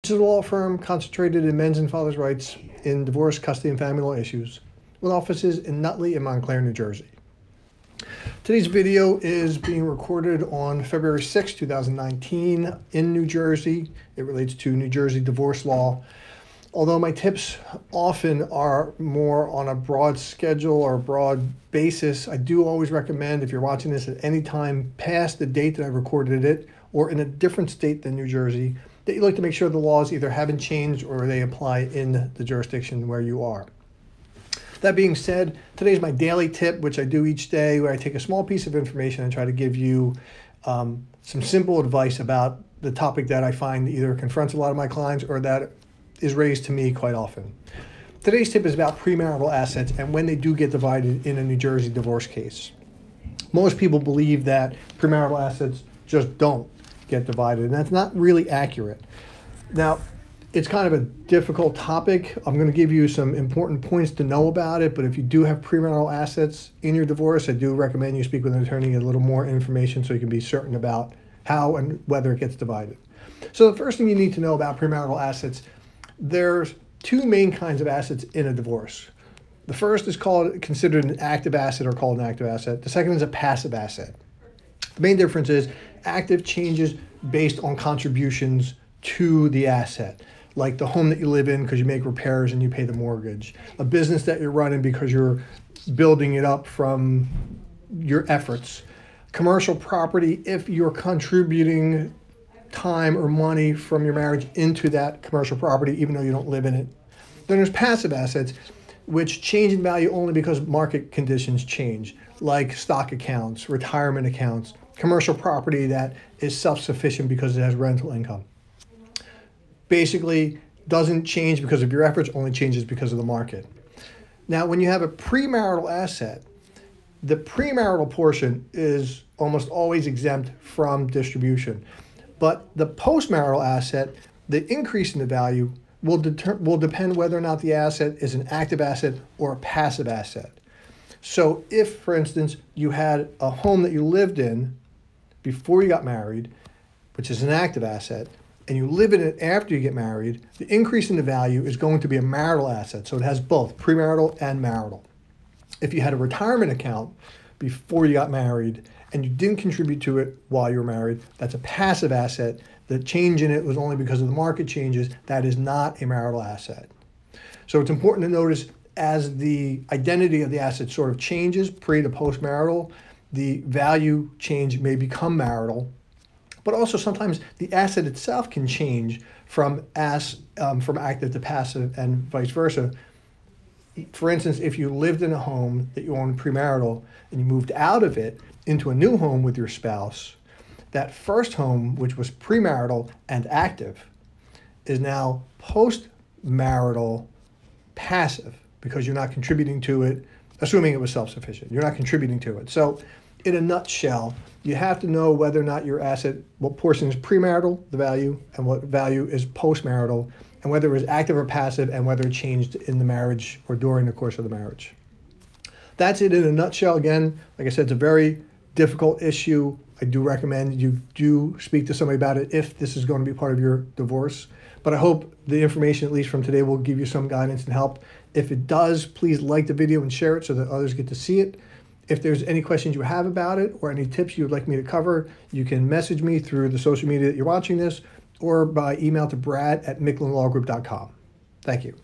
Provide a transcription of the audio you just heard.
which is a law firm concentrated in men's and fathers' rights in divorce, custody, and family law issues, with offices in Nutley and Montclair, New Jersey. Today's video is being recorded on February 6, 2019 in New Jersey. It relates to New Jersey divorce law. Although my tips often are more on a broad schedule or a broad basis, I do always recommend, if you're watching this at any time past the date that I recorded it or in a different state than New Jersey, that you look to make sure the laws either haven't changed or they apply in the jurisdiction where you are. That being said, today's my daily tip, which I do each day, where I take a small piece of information and try to give you some simple advice about the topic that I find either confronts a lot of my clients or that is raised to me quite often. Today's tip is about premarital assets and when they do get divided in a New Jersey divorce case. Most people believe that premarital assets just don't get divided, and that's not really accurate. Now, it's kind of a difficult topic. I'm going to give you some important points to know about it, but if you do have premarital assets in your divorce, I do recommend you speak with an attorney and get a little more information so you can be certain about how and whether it gets divided. So the first thing you need to know about premarital assets, there's two main kinds of assets in a divorce. The first is considered an active asset or called an active asset. The second is a passive asset. The main difference is active changes based on contributions to the asset, like the home that you live in because you make repairs and you pay the mortgage, a business that you're running because you're building it up from your efforts, commercial property if you're contributing time or money from your marriage into that commercial property even though you don't live in it. Then there's passive assets, which change in value only because market conditions change, like stock accounts, retirement accounts, commercial property that is self-sufficient because it has rental income. Basically, doesn't change because of your efforts, only changes because of the market. Now, when you have a premarital asset, the premarital portion is almost always exempt from distribution. But the postmarital asset, the increase in the value will depend whether or not the asset is an active asset or a passive asset. So if, for instance, you had a home that you lived in before you got married, which is an active asset, and you live in it after you get married, the increase in the value is going to be a marital asset. So it has both premarital and marital. If you had a retirement account before you got married and you didn't contribute to it while you were married, that's a passive asset. The change in it was only because of the market changes. That is not a marital asset. So it's important to notice as the identity of the asset sort of changes pre to post marital, the value change may become marital, but also sometimes the asset itself can change from active to passive and vice versa. For instance, if you lived in a home that you owned premarital and you moved out of it into a new home with your spouse, that first home, which was premarital and active, is now post-marital passive because you're not contributing to it, assuming it was self-sufficient. You're not contributing to it. So in a nutshell, you have to know whether or not your asset, what portion is premarital, the value, and what value is postmarital, and whether it was active or passive, and whether it changed in the marriage or during the course of the marriage. That's it in a nutshell. Again, like I said, it's a very difficult issue. I do recommend you do speak to somebody about it if this is going to be part of your divorce. But I hope the information, at least from today, will give you some guidance and help. If it does, please like the video and share it so that others get to see it. If there's any questions you have about it or any tips you would like me to cover, you can message me through the social media that you're watching this or by email to brad@micklinlawgroup.com. Thank you.